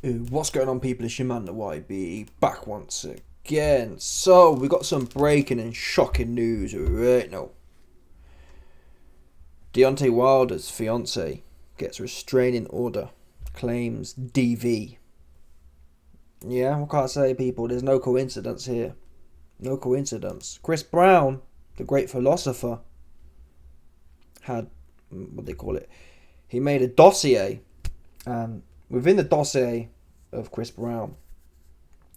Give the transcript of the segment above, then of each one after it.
What's going on, people? It's your man, the YB, back once again. So, we got some breaking and shocking news right now. Deontay Wilder's fiance gets restraining order, claims DV. Yeah, what can I say, people? There's no coincidence here. No coincidence. Chris Brown, the great philosopher, had, what they call it, he made a dossier, and within the dossier of Chris Brown,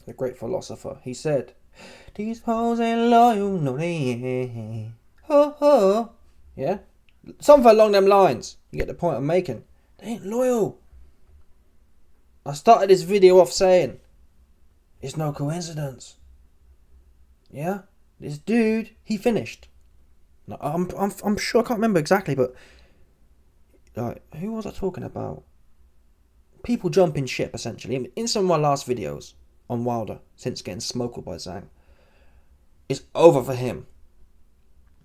the great philosopher, he said, "These hoes ain't loyal, no they ain't. Ho ho." Yeah? Something along them lines. You get the point I'm making. They ain't loyal. I started this video off saying, it's no coincidence. Yeah? This dude, he finished. Now, I'm sure, I can't remember exactly, but like, who was I talking about? People jumping ship, essentially. In some of my last videos on Wilder, since getting smoked by Zhang, it's over for him.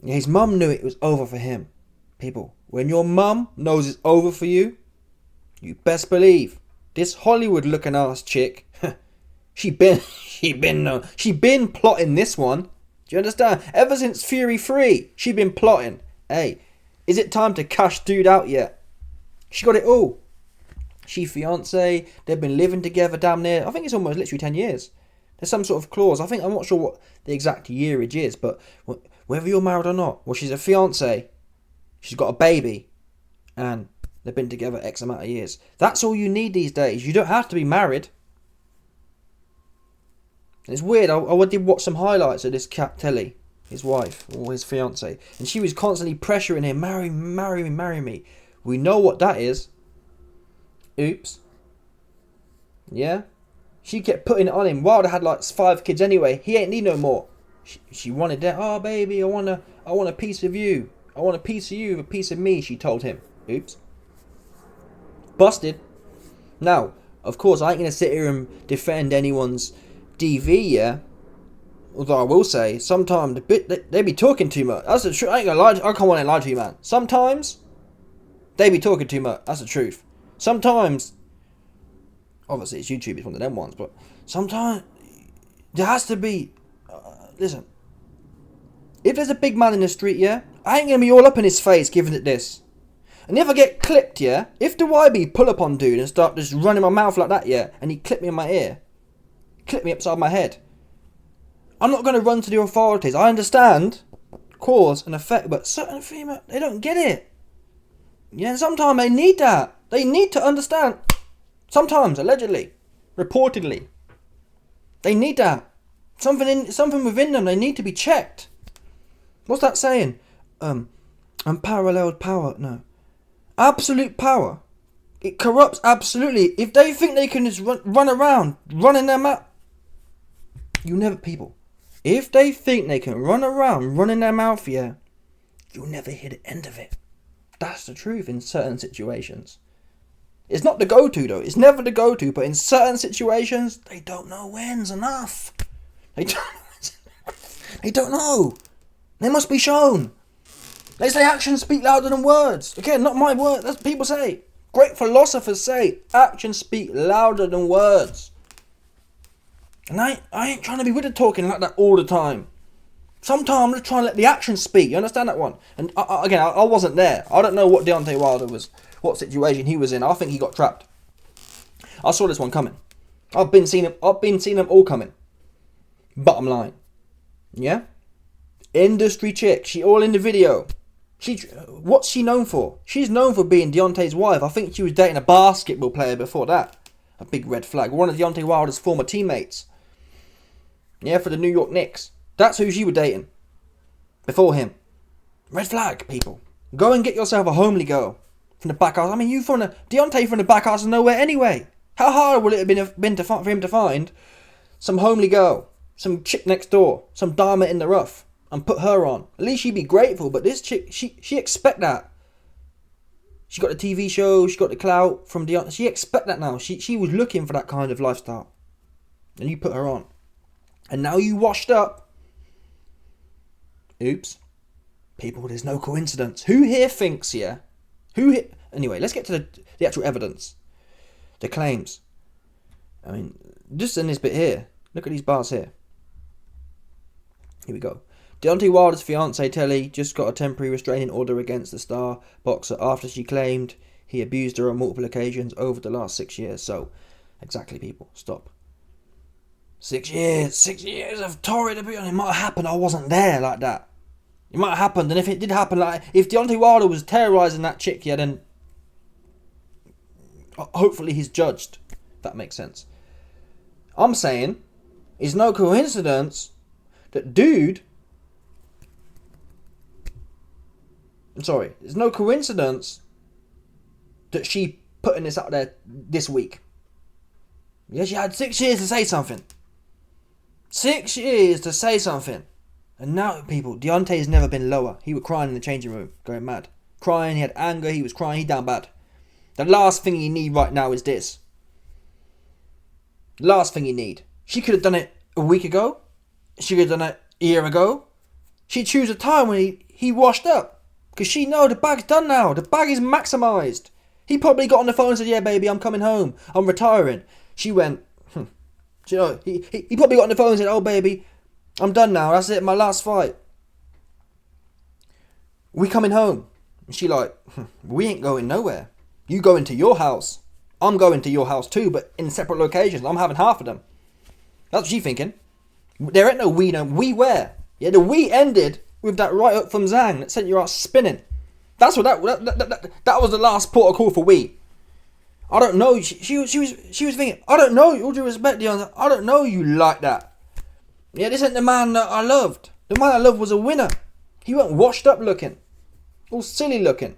His mum knew it was over for him. People, when your mum knows it's over for you, you best believe this Hollywood looking ass chick, she been plotting this one. Do you understand? Ever since Fury 3, she been plotting. Hey, is it time to cash dude out yet? She got it all. She fiance, they've been living together damn near, I think it's almost literally 10 years. There's some sort of clause. I'm not sure what the exact yearage is, but whether you're married or not, well, she's a fiance, she's got a baby, and they've been together X amount of years. That's all you need these days. You don't have to be married. And it's weird, I did watch some highlights of this Cat Telly, his wife, or his fiance, and she was constantly pressuring him, marry me, marry me, marry me. We know what that is. Oops. Yeah? She kept putting it on him. Wilder had like 5 kids anyway. He ain't need no more. She wanted that. Oh, baby, I want a piece of you. I want a piece of you, a piece of me, she told him. Oops. Busted. Now, of course, I ain't going to sit here and defend anyone's DV, yeah? Although I will say, sometimes they be talking too much. That's the truth. I ain't going to lie. I can't want to lie to you, man. Sometimes they be talking too much. That's the truth. Sometimes, obviously it's YouTube, it's one of them ones, but sometimes there has to be, listen, if there's a big man in the street, yeah, I ain't going to be all up in his face giving it this. And if I get clipped, yeah, if the YB pull up on dude and start just running my mouth like that, yeah, and he clip me in my ear, clip me upside my head, I'm not going to run to the authorities. I understand cause and effect, but certain female, they don't get it. Yeah, sometimes they need that. They need to understand. Sometimes, allegedly, reportedly, they need that. Something within them. They need to be checked. What's that saying? Unparalleled power. No, absolute power. It corrupts absolutely. If they think they can just run around, running their mouth, you never, people. If they think they can run around, running their mouth, yeah, you'll never hear the end of it. That's the truth in certain situations. It's not the go-to though. It's never the go-to. But in certain situations, they don't know when's enough. They don't know. They must be shown. They say actions speak louder than words. Again, not my word. That's what people say. Great philosophers say actions speak louder than words. And I ain't trying to be with the talking like that all the time. Sometimes I'm just trying to let the action speak. You understand that one? And again, I wasn't there. I don't know what Deontay Wilder was, what situation he was in. I think he got trapped. I saw this one coming. I've been seeing them all coming. Bottom line, yeah. Industry chick. She all in the video. What's she known for? She's known for being Deontay's wife. I think she was dating a basketball player before that. A big red flag. One of Deontay Wilder's former teammates. Yeah, for the New York Knicks. That's who she was dating. Before him. Red flag, people. Go and get yourself a homely girl. From the back house. I mean, Deontay from the back house of nowhere anyway. How hard would it have been for him to find some homely girl? Some chick next door. Some dama in the rough. And put her on. At least she'd be grateful. But this chick, she expect that. She got the TV show. She got the clout from Deontay. She expect that now. She was looking for that kind of lifestyle. And you put her on. And now you washed up. Oops. People, there's no coincidence. Who here thinks, yeah? Anyway, let's get to the actual evidence. The claims. I mean, just in this bit here. Look at these bars here. Here we go. Deontay Wilder's fiancée Telly just got a temporary restraining order against the star boxer after she claimed he abused her on multiple occasions over the last 6 years. So, exactly, people, stop. 6 years, 6 years of torrid abuse. It might have happened. I wasn't there like that. It might have happened, and if it did happen, like if Deontay Wilder was terrorising that chick, yeah, then hopefully he's judged. If that makes sense. I'm saying it's no coincidence that it's no coincidence that she putting this out there this week. Yeah, she had 6 years to say something. 6 years to say something. And now, people, Deontay's never been lower. He was crying in the changing room, going mad. Crying, he had anger, he was crying, he down bad. The last thing you need right now is this. Last thing you need. She could have done it a week ago. She could have done it a year ago. She chose a time when he washed up. Because she know the bag's done now. The bag is maximised. He probably got on the phone and said, yeah, baby, I'm coming home. I'm retiring. She went, You know, he probably got on the phone and said, oh, baby, I'm done now. That's it, my last fight. We coming home. And she like, we ain't going nowhere. You going to your house. I'm going to your house too, but in separate locations. I'm having half of them. That's what she thinking. There ain't no we, no we where. Yeah, the we ended with that right up from Zhang that sent you out spinning. That's what that was the last port of call for we. I don't know. She was thinking, I don't know. All due respect, Deontay, I don't know you like that. Yeah, this ain't the man that I loved. The man I loved was a winner. He went washed up looking, all silly looking.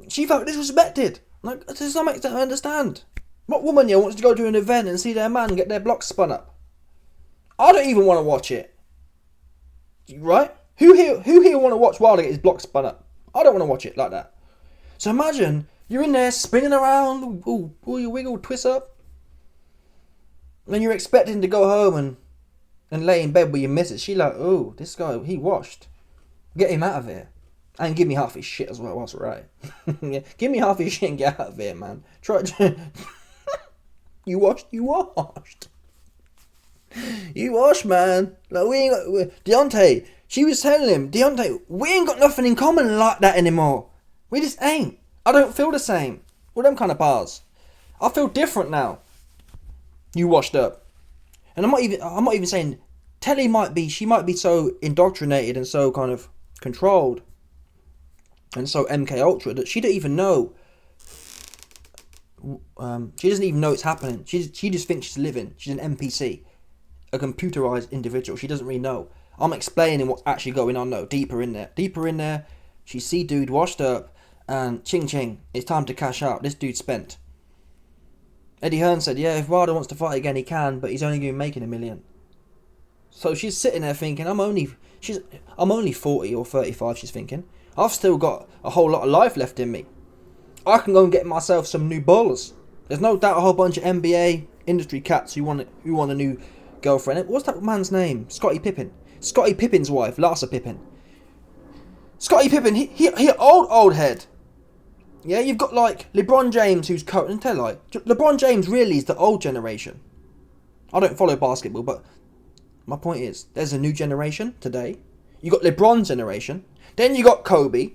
She felt disrespected. Like, to some extent, I understand. What woman here wants to go to an event and see their man get their block spun up? I don't even want to watch it. Right? Who here want to watch Wilder get his block spun up? I don't want to watch it like that. So imagine you're in there spinning around, all you wiggle, twist up, and you're expecting to go home and lay in bed with your missus. She like, oh, this guy, he washed. Get him out of here. And give me half his shit as well, that's right. Yeah, give me half his shit and get out of here, man. Try You washed? You washed. You washed, man. Like, we ain't got... Deontay, she was telling him, Deontay, we ain't got nothing in common like that anymore. We just ain't. I don't feel the same. Well, them kind of bars. I feel different now. You washed up. And I'm not even saying... Telly she might be so indoctrinated and so kind of controlled and so MK Ultra that she don't even know. She doesn't even know it's happening. She just thinks she's living. She's an NPC, a computerized individual. She doesn't really know. I'm explaining what's actually going on though. Deeper in there, she see dude washed up, and ching ching, it's time to cash out. This dude's spent. Eddie Hearn said, yeah, if Wilder wants to fight again, he can, but he's only going to be making $1 million. So she's sitting there thinking, I'm only 40 or 35. She's thinking, I've still got a whole lot of life left in me. I can go and get myself some new ballers. There's no doubt a whole bunch of NBA industry cats who want a new girlfriend. What's that man's name? Scottie Pippen. Scottie Pippen's wife, Larsa Pippen. Scottie Pippen, he old head. Yeah, you've got like LeBron James, who's current. Tell like LeBron James really is the old generation. I don't follow basketball, but my point is, there's a new generation today. You got LeBron's generation. Then you got Kobe.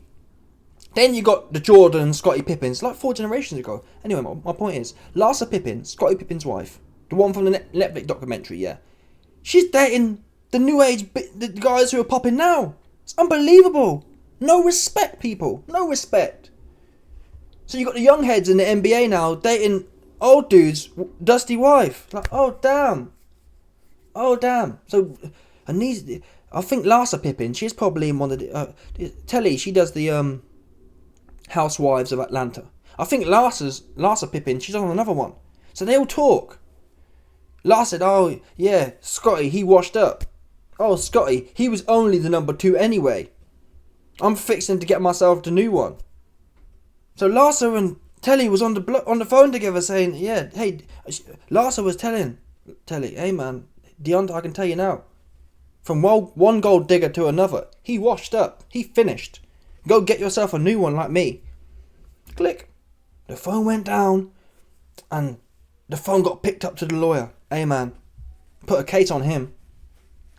Then you got the Jordan, Scottie Pippens, like 4 generations ago. Anyway, my point is, Larsa Pippen, Scottie Pippen's wife, the one from the Netflix documentary, yeah, she's dating the new age, the guys who are popping now. It's unbelievable. No respect, people. No respect. So you got the young heads in the NBA now dating old dudes, dusty wife. Like, oh damn. Oh damn. So, and these, I think Larsa Pippen, she's probably in one of the Telly. She does the Housewives of Atlanta. I think Larsa Pippen, she's on another one. So they all talk. Larsa said, oh yeah, Scotty, he washed up. Oh, Scotty, he was only the number 2 anyway. I'm fixing to get myself the new one. So Larsa and Telly was on the phone together saying, yeah, hey, Larsa was telling Telly, hey man, Deontay, I can tell you now, from one gold digger to another, he washed up, he finished. Go get yourself a new one like me. Click. The phone went down, and The phone got picked up to the lawyer. Hey man, put a case on him.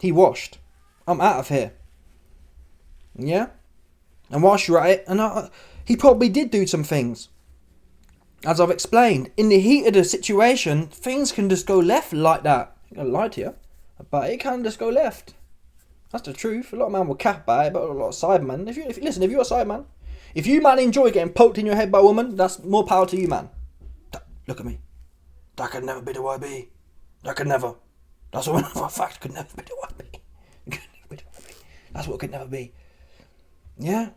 He washed. I'm out of here. Yeah? And whilst you're at it, and he probably did do some things. As I've explained, in the heat of the situation, things can just go left like that. I'm going to lie to you, but it can just go left. That's the truth. A lot of men will cap about it, but a lot of side men. If you're a side man, if you man enjoy getting poked in your head by a woman, that's more power to you, man. Look at me. That could never be the YB. That could never. That's a for a fact. Could never be the YB. That's what it could never be. Yeah?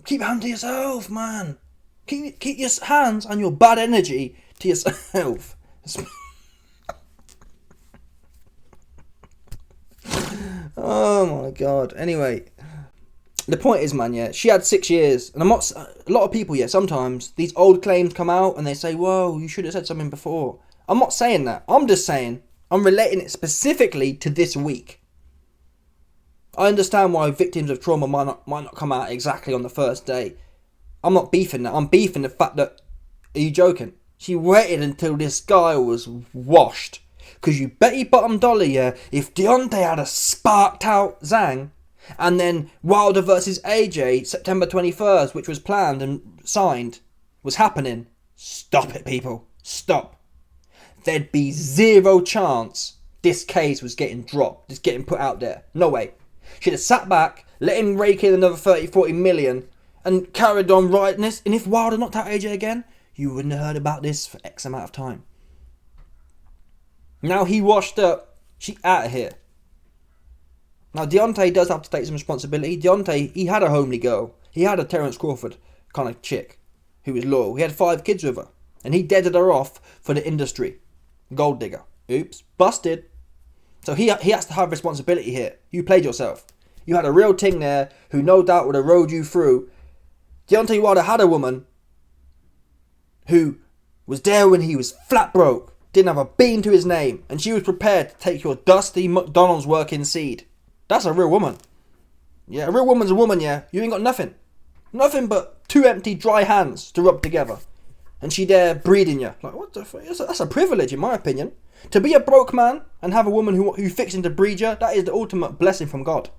Keep your hand to yourself, man. Keep your hands and your bad energy to yourself. Oh my god. Anyway, the point is, man, yeah, she had 6 years, and a lot of people, yeah, sometimes these old claims come out and they say, whoa, you should have said something before. I'm not saying that. I'm just saying, I'm relating it specifically to this week. I understand why victims of trauma might not come out exactly on the first day. I'm not beefing that. I'm beefing the fact that, are you joking? She waited until this guy was washed. Because you bet your bottom dollar, yeah, if Deontay had a sparked out Zhang, and then Wilder versus AJ, September 21st, which was planned and signed, was happening, stop it, people. Stop. There'd be zero chance this case was getting dropped, just getting put out there. No way. She'd have sat back, let him rake in another 30, 40 million, and carried on writing this. And if Wilder knocked out AJ again, you wouldn't have heard about this for X amount of time. Now he washed up, she out of here. Now Deontay does have to take some responsibility. Deontay, he had a homely girl. He had a Terence Crawford kind of chick who was loyal. He had 5 kids with her. And he deaded her off for the industry. Gold digger. Oops. Busted. So he has to have responsibility here. You played yourself. You had a real ting there who no doubt would have rode you through. Deontay Wilder had a woman who was there when he was flat broke. Didn't have a bean to his name. And she was prepared to take your dusty McDonald's working seed. That's a real woman. Yeah, a real woman's a woman, yeah. You ain't got nothing. Nothing but 2 empty, dry hands to rub together. And she there breeding you. Like, what the fuck? That's a privilege, in my opinion. To be a broke man and have a woman who fixing to breed you, that is the ultimate blessing from God.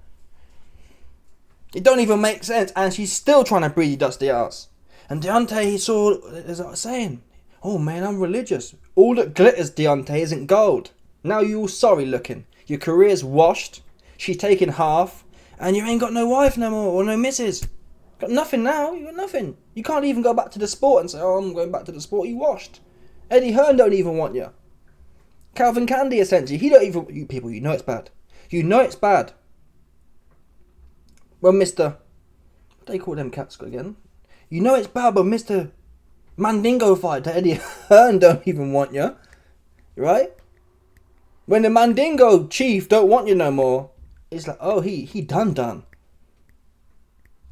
It don't even make sense. And she's still trying to breed you dusty ass. And Deontay, he saw, as I was saying, oh man, I'm religious. All that glitters, Deontay, isn't gold. Now you all sorry looking. Your career's washed. She's taking half. And you ain't got no wife no more, or no missus. Got nothing now. You got nothing. You can't even go back to the sport and say, oh, I'm going back to the sport. You washed. Eddie Hearn don't even want you. Calvin Candy, essentially. He don't even... You people, you know it's bad. You know it's bad. Well, Mr... What do they call them cats again? You know it's bad, but Mr... Mandingo fighter Eddie Hearn don't even want you. Right? When the Mandingo chief don't want you no more, it's like, oh, he done.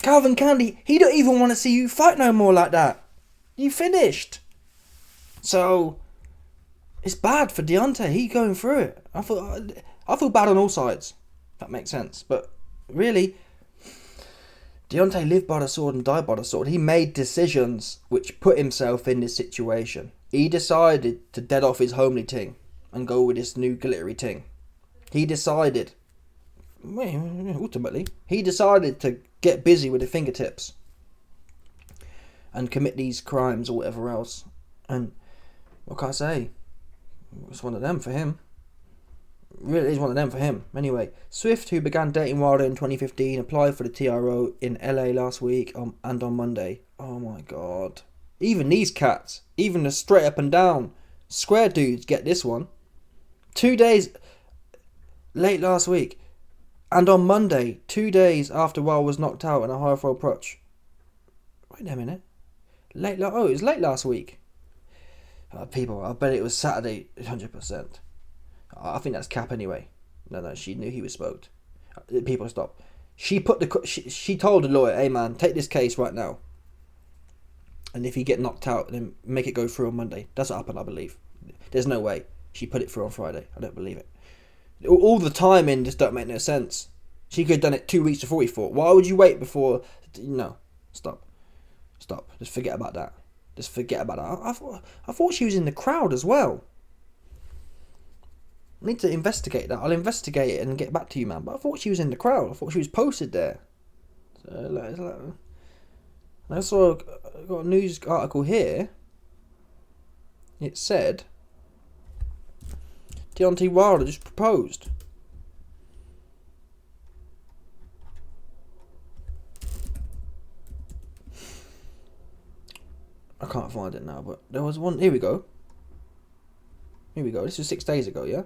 Calvin Candy, he don't even want to see you fight no more like that. You finished. So, it's bad for Deontay. He going through it. I feel bad on all sides. That makes sense. But really, Deontay lived by the sword and died by the sword. He made decisions which put himself in this situation. He decided to dead off his homely ting and go with this new glittery ting. He decided, ultimately, he decided to get busy with the fingertips and commit these crimes or whatever else. And what can I say? It's one of them for him. Really is one of them for him. Anyway, Swift, who began dating Wilder in 2015, applied for the TRO in LA last week and on Monday. Oh my god. Even these cats, even the straight up and down square dudes get this one. 2 days late last week. And on Monday, 2 days after Wilder was knocked out in a high-throw approach. Wait a minute. It was late last week. People, I bet it was Saturday, 100%. I think that's cap anyway. No, she knew he was smoked. People, stop. She told the lawyer, hey man, take this case right now. And if he get knocked out, then make it go through on Monday. That's what happened, I believe. There's no way. She put it through on Friday. I don't believe it. All the timing just don't make no sense. She could have done it 2 weeks before he fought. Why would you wait before... No. Stop. Just forget about that. I thought she was in the crowd as well. I need to investigate that. I'll investigate it and get back to you, man. But I thought she was in the crowd. I thought she was posted there. So, I saw, I got a news article here. It said Deontay Wilder just proposed. I can't find it now, but there was one. Here we go. This was 6 days ago, yeah?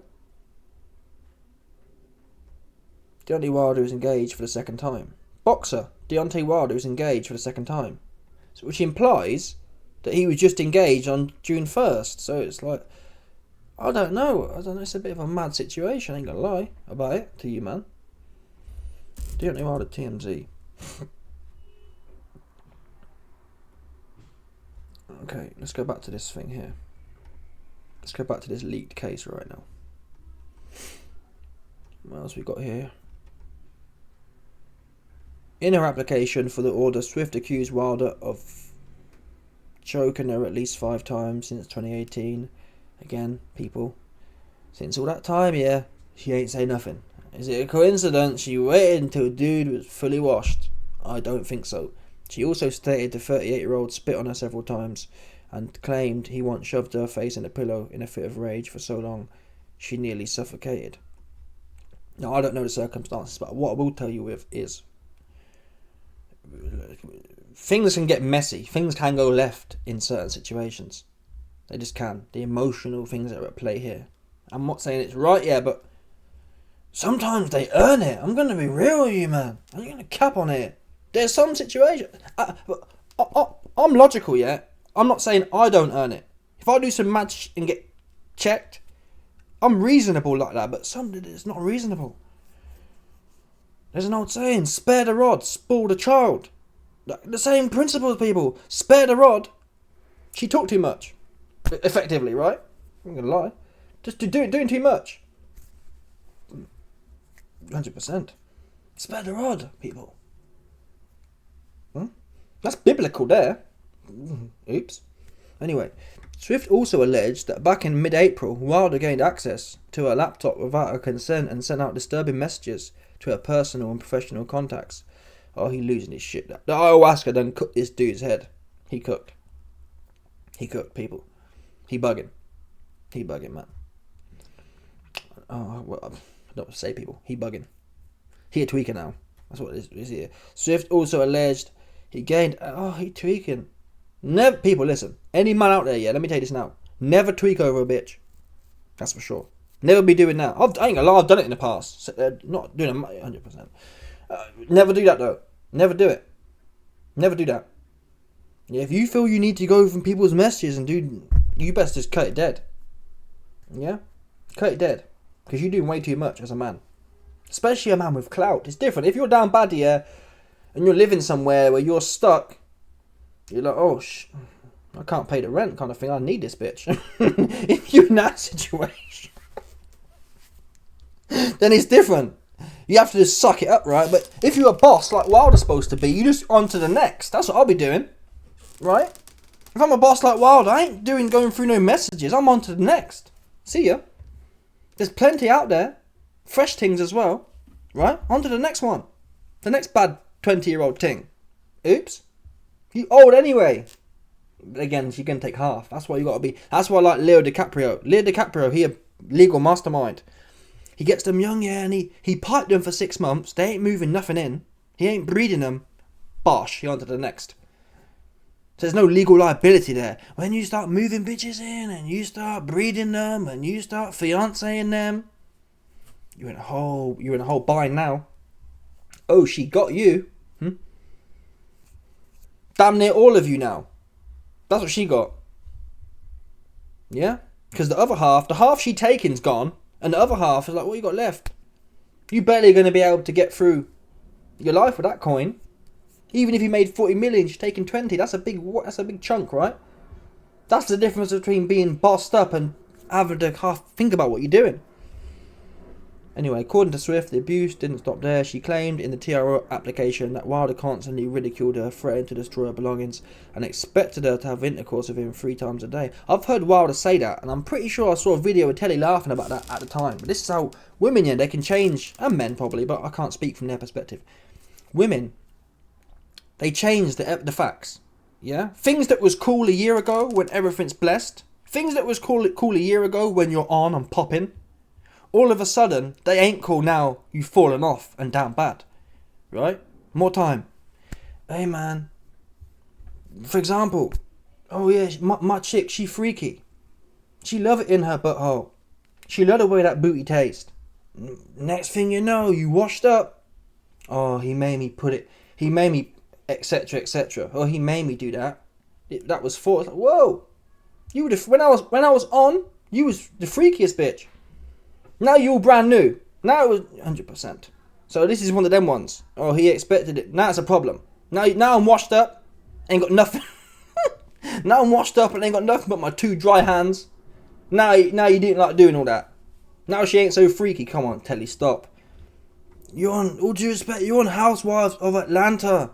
Deontay Wilder is engaged for the second time. Boxer Deontay Wilder is engaged for the second time. So, which implies that he was just engaged on June 1st. So it's like, I don't know. It's a bit of a mad situation. I ain't gonna lie about it to you, man. Deontay Wilder TMZ. Okay, let's go back to this thing here. Let's go back to this leaked case right now. What else we got here? In her application for the order, Swift accused Wilder of choking her at least 5 times since 2018. Again, people, since all that time, yeah, she ain't say nothing. Is it a coincidence she waited until dude was fully washed? I don't think so. She also stated the 38-year-old spit on her several times and claimed he once shoved her face in a pillow in a fit of rage for so long she nearly suffocated. Now, I don't know the circumstances, but what I will tell you is things can get messy. Things can go left in certain situations. They just can. The emotional things that are at play here. I'm not saying it's right, yeah, but sometimes they earn it. I'm going to be real with you, man. I'm going to cap on it. There's some situations. I'm logical, yeah. I'm not saying I don't earn it. If I do some mad and get checked, I'm reasonable like that, but some it's not reasonable. There's an old saying, spare the rod, spoil the child. The same principle, people. Spare the rod. She talked too much. Effectively, right? I'm not going to lie. Just doing too much. 100%. Spare the rod, people. That's biblical there. Oops. Anyway, Swift also alleged that back in mid-April, Wilder gained access to her laptop without her consent and sent out disturbing messages to her personal and professional contacts. Oh, he losing his shit. The ayahuasca done cooked this dude's head. He cooked, people. He bugging, man. Oh, well, I don't say people. He bugging. He a tweaker now. That's what it is here. Swift also alleged he gained... Oh, he tweaking. Never... People, listen. Any man out there, yeah, let me tell you this now. Never tweak over a bitch. That's for sure. Never be doing that. I ain't gonna lie, I've done it in the past. Not doing it 100%. Never do that, though. Never do it. Never do that. Yeah, if you feel you need to go from people's messages and do... You best just cut it dead. Yeah? Cut it dead. Because you're doing way too much as a man. Especially a man with clout. It's different. If you're down bad here and you're living somewhere where you're stuck, you're like, oh, I can't pay the rent kind of thing. I need this bitch. If you're in that situation, then it's different. You have to just suck it up, right? But if you're a boss like Wilder's supposed to be, you just on to the next. That's what I'll be doing, right? If I'm a boss like Wilder, I ain't going through no messages. I'm on to the next. See ya. There's plenty out there. Fresh things as well, right? On to the next one. The next bad 20-year-old thing. Oops. You old anyway. But again, she can take half. That's why you got to be. That's why I like Leo DiCaprio. Leo DiCaprio, he a legal mastermind. He gets them young, yeah, and he piped them for 6 months. They ain't moving nothing in. He ain't breeding them. Bosh, he on to the next. So there's no legal liability there. When you start moving bitches in, and you start breeding them, and you start fiancéing them, you're in a whole bind now. Oh, she got you. Damn near all of you now. That's what she got. Yeah? Because the half she taking's gone, and the other half is like, what you got left? You barely going to be able to get through your life with that coin. Even if you made 40 million, she's taking 20. That's a big chunk, right? That's the difference between being bossed up and having to half think about what you're doing. Anyway, according to Swift, the abuse didn't stop there. She claimed in the TRO application that Wilder constantly ridiculed her, threatened to destroy her belongings, and expected her to have intercourse with him 3 times a day. I've heard Wilder say that, and I'm pretty sure I saw a video of Telly laughing about that at the time. But this is how women, yeah, they can change, and men probably, but I can't speak from their perspective. Women, they change the facts, yeah? Things that was cool a year ago when everything's blessed, things that was cool a year ago when you're on and popping, all of a sudden, they ain't cool now you've fallen off and down bad. Right? More time. Hey man. For example, oh yeah, my chick, she freaky. She love it in her butthole. She love the way that booty taste. Next thing you know, you washed up. Oh, he made me put it. He made me, etc., etc. Oh, he made me do that. That was for. Whoa. You were when I was on, you was the freakiest bitch. Now you're all brand new. Now it was 100%. So this is one of them ones. Oh, he expected it. Now it's a problem. Now I'm washed up. Ain't got nothing. Now I'm washed up and ain't got nothing but my 2 dry hands. Now you didn't like doing all that. Now she ain't so freaky. Come on, Telly, stop. You're on, all due respect, you're on Housewives of Atlanta.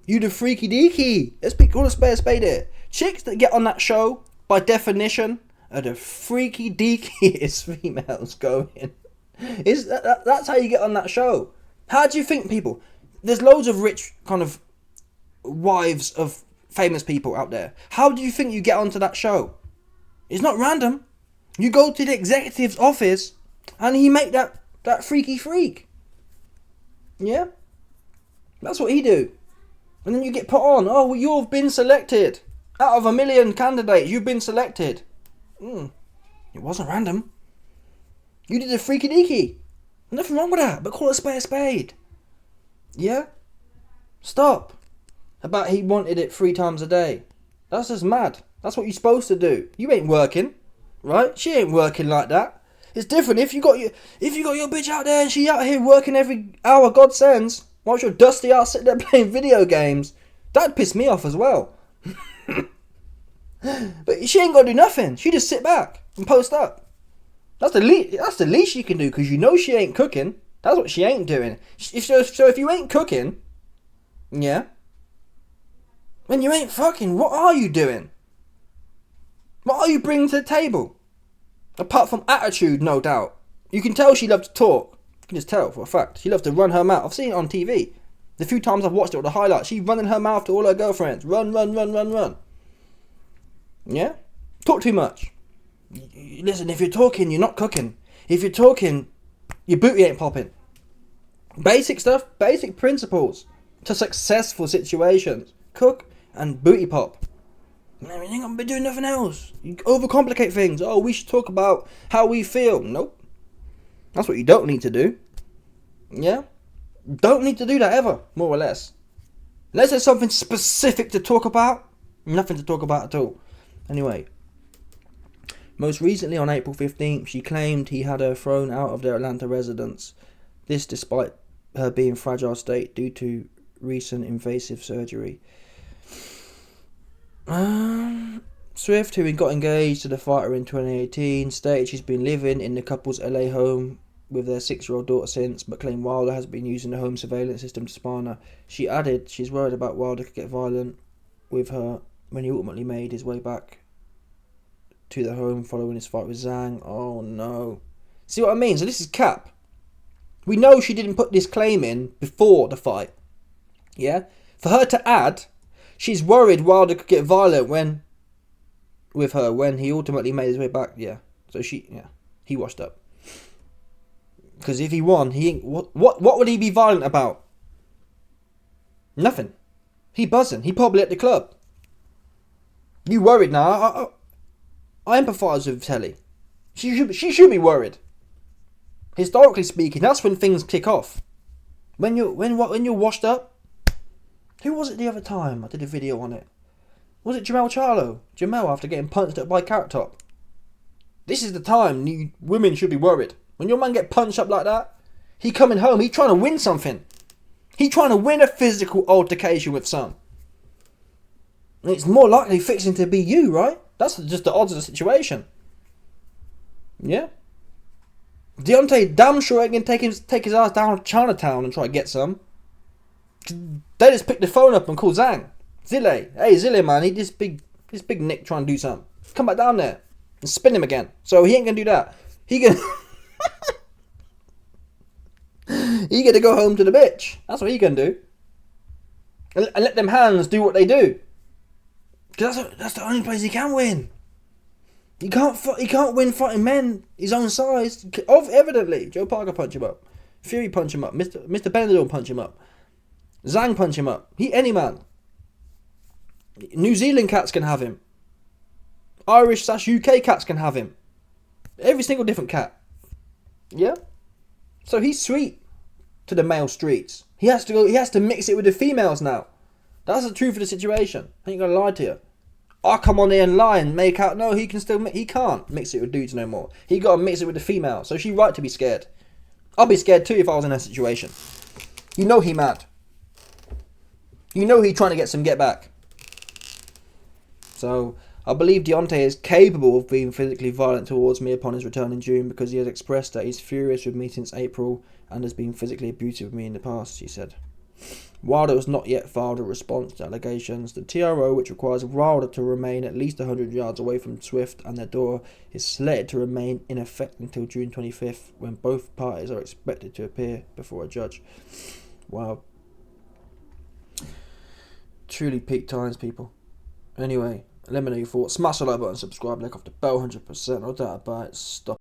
You the freaky deaky. Let's call a spade it. Chicks that get on that show, by definition, are the freaky deakiest females going. That's how you get on that show. How do you think people... There's loads of rich kind of wives of famous people out there. How do you think you get onto that show? It's not random. You go to the executive's office and he make that freaky freak. Yeah? That's what he do. And then you get put on. Oh, well, you've been selected. Out of 1 million candidates, you've been selected. It wasn't random. You did a freaky deaky. Nothing wrong with that, but call a spade. Yeah? Stop. About he wanted it 3 times a day. That's just mad. That's what you're supposed to do. You ain't working, right? She ain't working like that. It's different if you got your bitch out there and she out here working every hour God sends, whilst your dusty ass sit there playing video games. That'd piss me off as well. But she ain't got to do nothing. She just sit back and post up. That's the least she can do, because you know she ain't cooking. That's what she ain't doing. So if you ain't cooking, yeah, when you ain't fucking, what are you doing? What are you bringing to the table? Apart from attitude, no doubt. You can tell she loves to talk. You can just tell for a fact. She loves to run her mouth. I've seen it on TV. The few times I've watched it with the highlights, she's running her mouth to all her girlfriends. Run. Yeah? Talk too much. Listen, if you're talking, you're not cooking. If you're talking, your booty ain't popping. Basic stuff, basic principles to successful situations. Cook and booty pop. You ain't gonna be doing nothing else. You overcomplicate things. Oh, we should talk about how we feel. Nope. That's what you don't need to do. Yeah? Don't need to do that ever, more or less. Unless there's something specific to talk about, nothing to talk about at all. Anyway, most recently on April 15th, she claimed he had her thrown out of their Atlanta residence. This despite her being in fragile state due to recent invasive surgery. Swift, who got engaged to the fighter in 2018, stated she's been living in the couple's LA home with their 6-year-old daughter since, but claimed Wilder has been using the home surveillance system to spy her. She added she's worried about Wilder could get violent with her when he ultimately made his way back to the home following his fight with Zhang. Oh no. See what I mean? So this is cap. We know she didn't put this claim in before the fight. Yeah? For her to add, she's worried Wilder could get violent with her when he ultimately made his way back. Yeah. So he washed up. Because if he won, he ain't, what would he be violent about? Nothing. He buzzing. He probably at the club. You worried now? I empathise with Telly. She should be worried. Historically speaking, that's when things kick off. When you're washed up. Who was it the other time? I did a video on it. Was it Jamel Charlo? Jamel after getting punched up by Carrot Top. This is the time women should be worried. When your man get punched up like that, he coming home, he trying to win something. He trying to win a physical altercation with some. And it's more likely fixing to be you, right? That's just the odds of the situation. Yeah? Deontay damn sure ain't gonna take his ass down to Chinatown and try to get some. They just picked the phone up and called Zhang. Zille. Hey, Zille, man. This big Nick trying to do something. Come back down there and spin him again. So he ain't gonna do that. He gonna he gonna go home to the bitch. That's what he gonna do. And let them hands do what they do. Because that's the only place he can win. He can't win fighting men his own size. Evidently, Joe Parker punch him up, Fury punch him up, Mr. Benadryl punch him up, Zhang punch him up. Any man. New Zealand cats can have him. Irish/UK cats can have him. Every single different cat. Yeah. So he's sweet to the male streets. He has to mix it with the females now. That's the truth of the situation. I ain't gonna lie to you. I come on here and lie and make out. No, he can't mix it with dudes no more. He gotta mix it with the female. So she right to be scared. I'll be scared too if I was in that situation. You know he mad. You know he trying to get some get back. So I believe Deontay is capable of being physically violent towards me upon his return in June because he has expressed that he's furious with me since April and has been physically abusive with me in the past, he said. Wilder has not yet filed a response to allegations. The TRO, which requires Wilder to remain at least 100 yards away from Swift and their door, is slated to remain in effect until June 25th, when both parties are expected to appear before a judge. Wow. Truly peak times, people. Anyway, let me know your thoughts. Smash the like button, subscribe, click off the bell, 100%. No doubt about it. Stop.